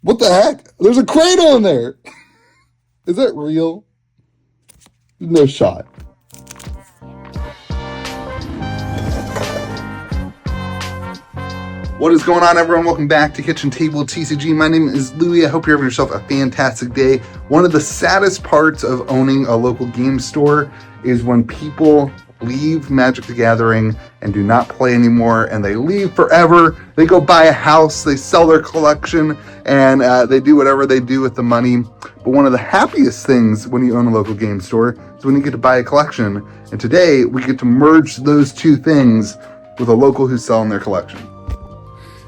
What the heck? There's a cradle in there. Is that real? No shot. What is going on, everyone? Welcome back to Kitchen Table TCG. My name is Louie. I hope you're having yourself a fantastic day. One of the saddest parts of owning a local game store is when people leave Magic the Gathering and do not play anymore, and they leave forever. They go buy a house, they sell their collection, and they do whatever they do with the money. But one of the happiest things when you own a local game store is when you get to buy a collection. And today we get to merge those two things with a local who's selling their collection.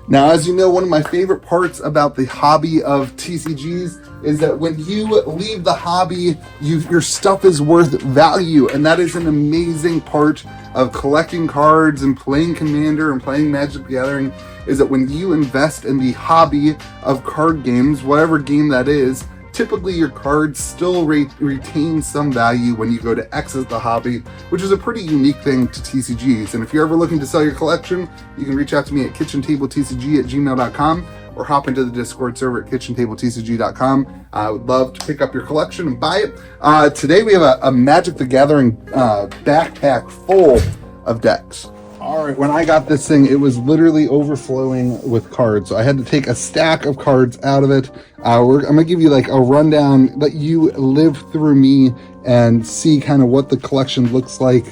Now, as you know, one of my favorite parts about the hobby of TCGs is that when you leave the hobby, your stuff is worth value. And that is an amazing part of collecting cards and playing Commander and playing Magic the Gathering, is that when you invest in the hobby of card games, whatever game that is, typically your cards still retain some value when you go to exit the hobby, which is a pretty unique thing to TCGs. And if you're ever looking to sell your collection, you can reach out to me at KitchenTableTCG@gmail.com or hop into the Discord server at KitchenTableTCG.com. I would love to pick up your collection and buy it. Today we have a Magic the Gathering backpack full of decks. All right, when I got this thing, it was literally overflowing with cards. So I had to take a stack of cards out of it. I'm going to give you like a rundown, let you live through me and see kind of what the collection looks like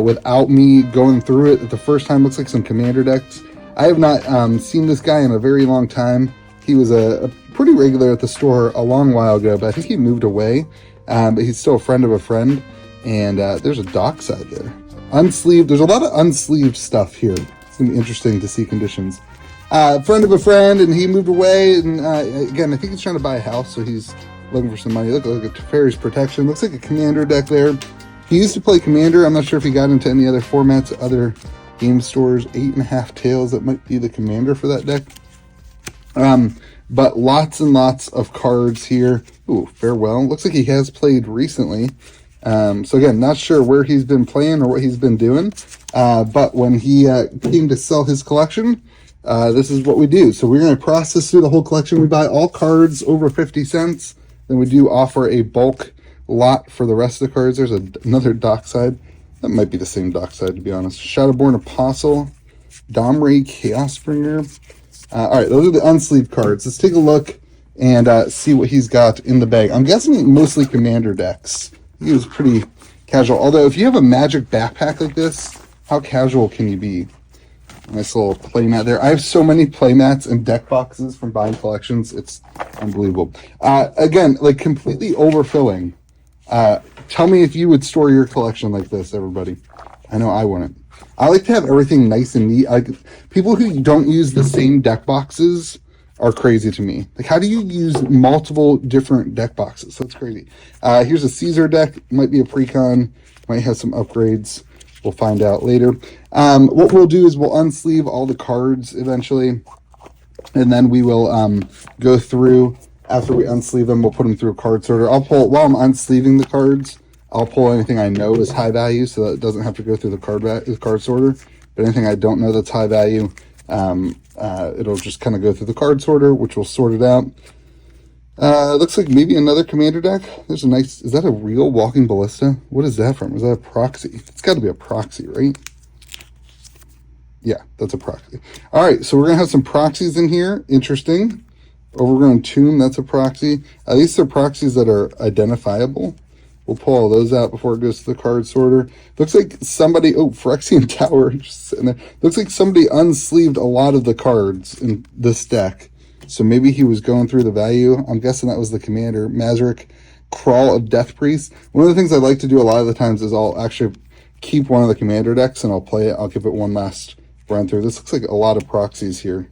without me going through it. The first time looks like some Commander decks. I have not seen this guy in a very long time. He was a pretty regular at the store a long while ago, but I think he moved away. But he's still a friend of a friend. And there's a dockside there. Unsleeved. There's a lot of unsleeved stuff here. It's going to be interesting to see conditions. Friend of a friend, and he moved away. And again, I think he's trying to buy a house, so he's looking for some money. Look at Teferi's Protection. Looks like a Commander deck there. He used to play Commander. I'm not sure if he got into any other formats, other game stores. 8.5 tails. That might be the Commander for that deck. But lots and lots of cards here. Ooh, Farewell. Looks like he has played recently. So again, not sure where he's been playing or what he's been doing, but when he came to sell his collection, this is what we do. So we're going to process through the whole collection. We buy all cards over 50 cents. Then we do offer a bulk lot for the rest of the cards. There's another dockside. That might be the same dockside, to be honest. Shadowborn Apostle, Domray Chaosbringer. All right, those are the unsleeved cards. Let's take a look and see what he's got in the bag. I'm guessing mostly Commander decks. He was pretty casual. Although, if you have a Magic backpack like this, how casual can you be? Nice little playmat there. I have so many playmats and deck boxes from buying collections. It's unbelievable. Again, like completely overfilling. Tell me if you would store your collection like this, everybody. I know I wouldn't. I like to have everything nice and neat. People who don't use the same deck boxes are crazy to me. Like, how do you use multiple different deck boxes? That's crazy. Here's a Caesar deck. Might be a precon. Might have some upgrades. We'll find out later. What we'll do is we'll unsleeve all the cards eventually. And then we will go through, after we unsleeve them, we'll put them through a card sorter. I'll pull, while I'm unsleeving the cards, I'll pull anything I know is high value so that it doesn't have to go through the card sorter. But anything I don't know that's high value, it'll just kind of go through the card sorter, which will sort it out. Looks like maybe another Commander deck. There's a nice, is that a real Walking Ballista? What is that from? Is that a proxy? It's got to be a proxy, right? Yeah, that's a proxy. All right, so we're going to have some proxies in here. Interesting. Overgrown Tomb, that's a proxy. At least they're proxies that are identifiable. We'll pull all those out before it goes to the card sorter. Looks like somebody, Phyrexian Tower, just sitting there. Looks like somebody unsleeved a lot of the cards in this deck. So maybe he was going through the value. I'm guessing that was the Commander. Mazric, Crawl of Death Priest. One of the things I like to do a lot of the times is I'll actually keep one of the Commander decks and I'll play it. I'll give it one last run through. This looks like a lot of proxies here.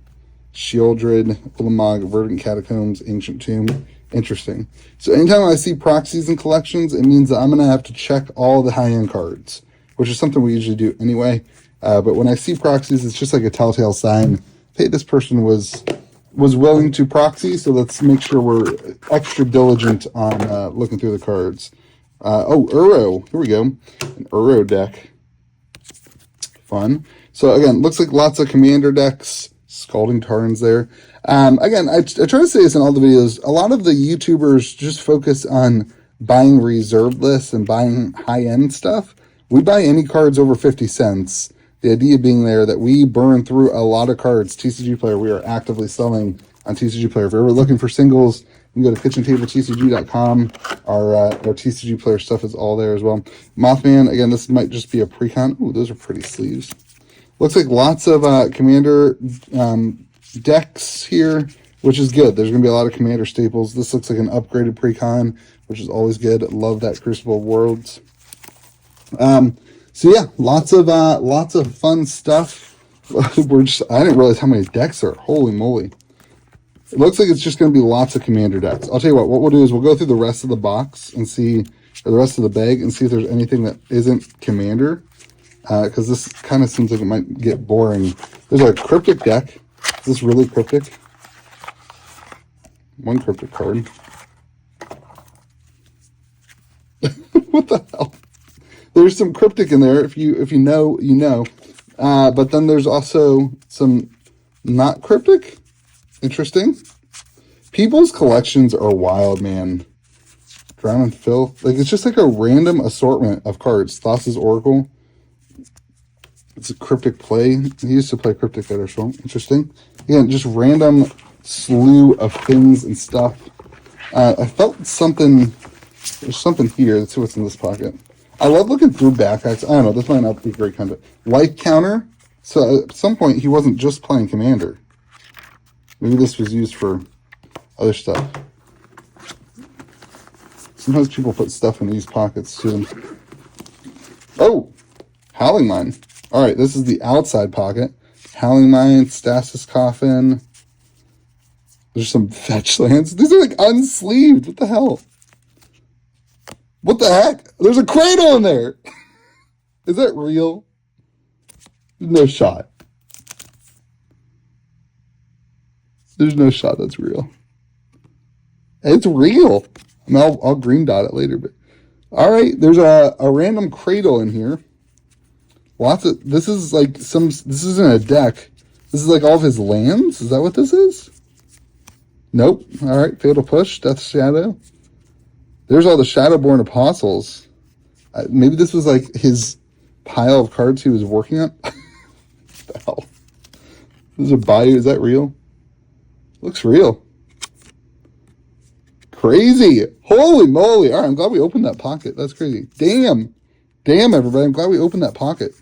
Shieldred, Ulamog, Verdant Catacombs, Ancient Tomb. Interesting. So anytime I see proxies in collections, it means that I'm going to have to check all the high-end cards, which is something we usually do anyway. But when I see proxies, it's just like a telltale sign. Hey, this person was willing to proxy, so let's make sure we're extra diligent on looking through the cards. Uro. Here we go. An Uro deck. Fun. So again, looks like lots of Commander decks. Scalding Tarns there. Again, I try to say this in all the videos. A lot of the YouTubers just focus on buying reserved lists and buying high-end stuff. We buy any cards over 50 cents. The idea being there that we burn through a lot of cards. TCG Player, we are actively selling on TCG Player. If you're ever looking for singles, you can go to KitchenTableTCG.com. Our TCG Player stuff is all there as well. Mothman, again, this might just be a pre-con. Ooh, those are pretty sleeves. Looks like lots of Commander decks here, which is good. There's going to be a lot of Commander staples. This looks like an upgraded pre-con, which is always good. Love that Crucible Worlds. So yeah, lots of fun stuff. I didn't realize how many decks are. Holy moly. It looks like it's just going to be lots of Commander decks. I'll tell you what we'll do is we'll go through the rest of the box and see, or the rest of the bag, and see if there's anything that isn't Commander. Because this kind of seems like it might get boring. There's a cryptic deck. Is this really cryptic? One cryptic card. What the hell? There's some cryptic in there. If you know, you know. But then there's also some not cryptic. Interesting. People's collections are wild, man. Drown and Fill. Like, it's just like a random assortment of cards. Thassa's Oracle. It's a cryptic play. He used to play cryptic better, so interesting. Again, just random slew of things and stuff. I felt something. There's something here. Let's see what's in this pocket. I love looking through backpacks. I don't know. This might not be great content. Life counter. So at some point, he wasn't just playing Commander. Maybe this was used for other stuff. Sometimes people put stuff in these pockets too. Oh, Howling Mine. All right, this is the outside pocket. Howling Mine, Stasis Coffin. There's some fetch lands. These are like unsleeved. What the hell? What the heck? There's a cradle in there. Is that real? No shot. There's no shot that's real. It's real. I mean, I'll green dot it later, but all right. There's a random cradle in here. Lots of this is like some. This isn't a deck. This is like all of his lands. Is that what this is? Nope. All right. Fatal Push, Death Shadow. There's all the Shadowborn Apostles. Maybe this was like his pile of cards he was working on. What the hell? This is a Bayou. Is that real? Looks real. Crazy. Holy moly. All right, I'm glad we opened that pocket. That's crazy. Damn. Damn, everybody. I'm glad we opened that pocket.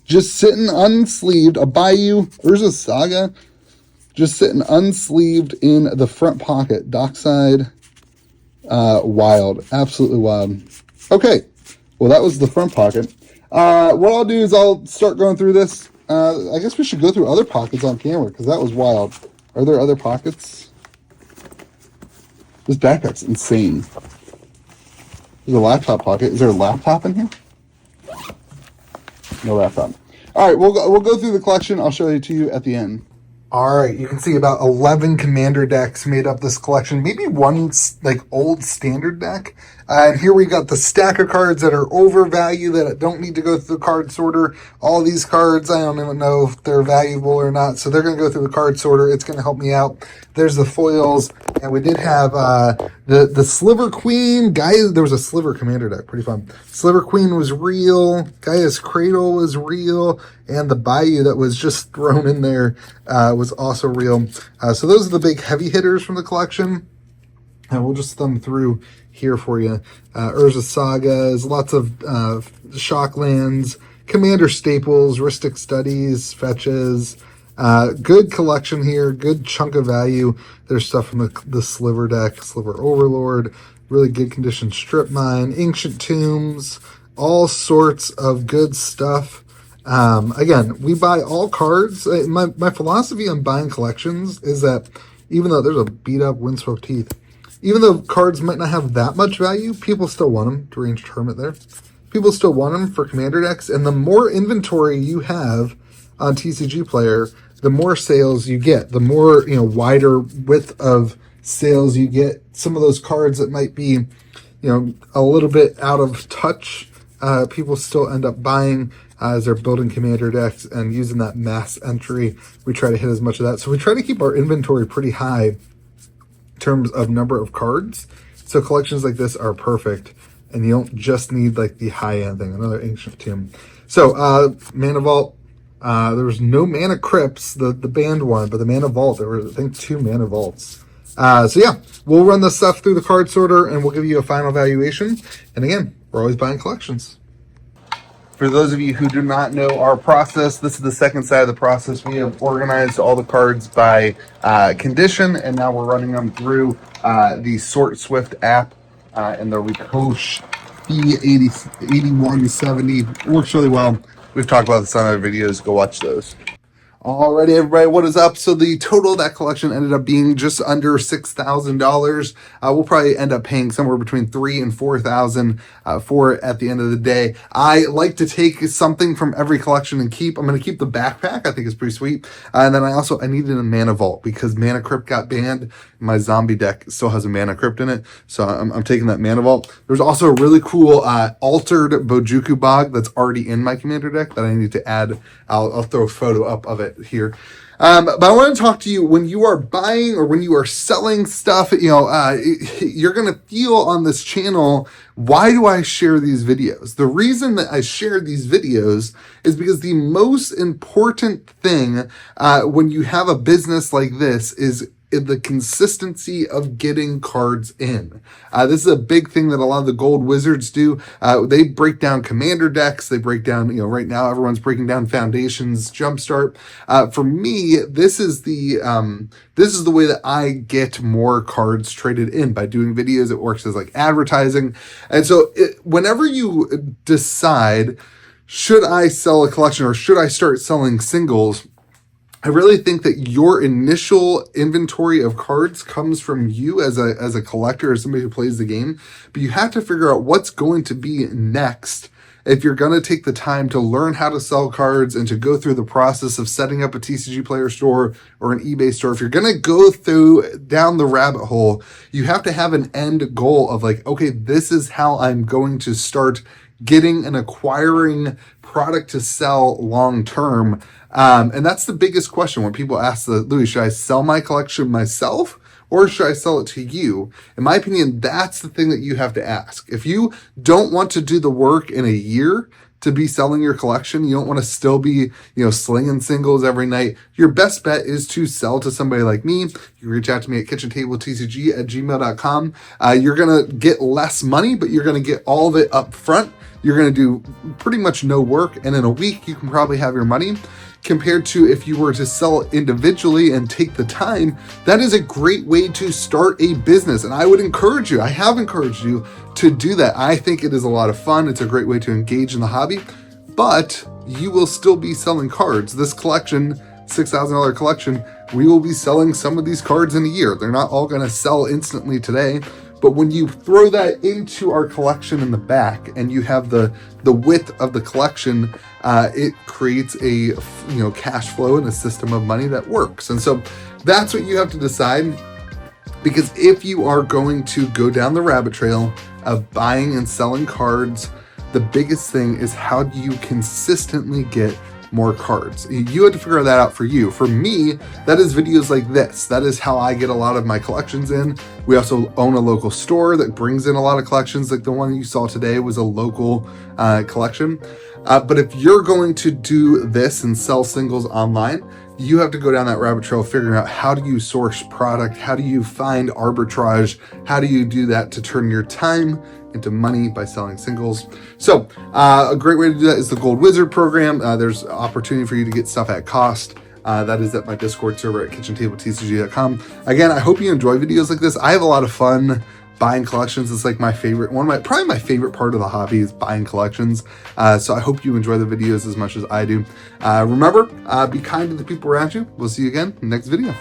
Just sitting unsleeved. A Bayou. Urza Saga. Just sitting unsleeved in the front pocket. Dockside. Wild. Absolutely wild. Okay. Well, that was the front pocket. What I'll do is I'll start going through this. I guess we should go through other pockets on camera because that was wild. Are there other pockets? This backpack's insane. There's a laptop pocket. Is there a laptop in here? No laptop. All right, we'll go through the collection. I'll show it to you at the end. All right, you can see about 11 Commander decks made up this collection. Maybe one like old standard deck. And here we got the stack of cards that are overvalued that don't need to go through the card sorter. All these cards, I don't even know if they're valuable or not. So they're going to go through the card sorter. It's going to help me out. There's the foils. And we did have the Sliver Queen. There was a Sliver Commander deck. Pretty fun. Sliver Queen was real. Gaia's Cradle was real. And the Bayou that was just thrown in there was also real. So those are the big heavy hitters from the collection. And we'll just thumb through here for you. Urza Sagas, lots of Shocklands, Commander Staples, Rhystic Studies, Fetches. Good collection here, good chunk of value. There's stuff from the Sliver deck, Sliver Overlord, really good condition Strip Mine, Ancient Tombs, all sorts of good stuff. Again, we buy all cards. My philosophy on buying collections is that even though there's a beat up Windswept Teeth, even though cards might not have that much value, people still want them. Deranged Hermit there. People still want them for Commander decks. And the more inventory you have on TCG Player, the more sales you get. The more, wider width of sales you get. Some of those cards that might be, a little bit out of touch, people still end up buying. as they're building commander decks and using that mass entry. We try to hit as much of that. So we try to keep our inventory pretty high in terms of number of cards. So collections like this are perfect, and you don't just need like the high-end thing. Another ancient tomb. So Mana Vault. There was no Mana Crypts, the banned one, but the Mana Vault, there were, I think, 2 Mana Vaults. So yeah, we'll run this stuff through the card sorter, and we'll give you a final valuation. And again, we're always buying collections. For those of you who do not know our process, this is the second side of the process. We have organized all the cards by condition, and now we're running them through the Sort Swift app and the Ricoche B8170. Works really well. We've talked about this on other videos. Go watch those. Alrighty, everybody, what is up? So the total of that collection ended up being just under $6,000. We'll probably end up paying somewhere between $3,000 and $4,000 for it at the end of the day. I like to take something from every collection and keep. I'm going to keep the backpack. I think it's pretty sweet. And then I needed a Mana Vault because Mana Crypt got banned. My zombie deck still has a Mana Crypt in it, so I'm taking that Mana Vault. There's also a really cool altered Bojuku Bog that's already in my commander deck that I need to add. I'll throw a photo up of it here. But I want to talk to you when you are buying or when you are selling stuff. You're going to feel on this channel, why do I share these videos? The reason that I share these videos is because the most important thing when you have a business like this is the consistency of getting cards in. This is a big thing that a lot of the gold wizards do. They break down commander decks. They break down, right now everyone's breaking down Foundations, Jumpstart. For me, this is the way that I get more cards traded in by doing videos. It works as like advertising. And so whenever you decide, should I sell a collection or should I start selling singles, I really think that your initial inventory of cards comes from you as a collector or somebody who plays the game, but you have to figure out what's going to be next if you're going to take the time to learn how to sell cards and to go through the process of setting up a TCG Player store or an eBay store. If you're going to go down the rabbit hole, you have to have an end goal of like, okay, this is how I'm going to start getting and acquiring product to sell long term. And that's the biggest question when people ask Louis, should I sell my collection myself or should I sell it to you? In my opinion, that's the thing that you have to ask. If you don't want to do the work in a year to be selling your collection, you don't want to still be, slinging singles every night, your best bet is to sell to somebody like me. You can reach out to me at KitchenTableTCG@gmail.com. You're going to get less money, but you're going to get all of it up front. You're going to do pretty much no work, and in a week, you can probably have your money. Compared to if you were to sell individually and take the time, that is a great way to start a business. And I would encourage you, I have encouraged you to do that. I think it is a lot of fun. It's a great way to engage in the hobby, but you will still be selling cards. This collection, $6,000 collection, we will be selling some of these cards in a year. They're not all going to sell instantly today. But when you throw that into our collection in the back and you have the width of the collection, it creates a cash flow and a system of money that works. And so that's what you have to decide, because if you are going to go down the rabbit trail of buying and selling cards, the biggest thing is how do you consistently get more cards. You have to figure that out for you. For me, that is videos like this. That is how I get a lot of my collections in. We also own a local store that brings in a lot of collections. Like the one you saw today was a local collection. But if you're going to do this and sell singles online, you have to go down that rabbit trail figuring out how do you source product, how do you find arbitrage, how do you do that to turn your time into money by selling singles. So a great way to do that is the Gold Wizard program. There's opportunity for you to get stuff at cost. That is at my Discord server at KitchenTableTCG.com. Again, I hope you enjoy videos like this. I have a lot of fun buying collections. It's like my favorite, probably my favorite part of the hobby is buying collections. So I hope you enjoy the videos as much as I do. Remember, be kind to the people around you. We'll see you again in the next video.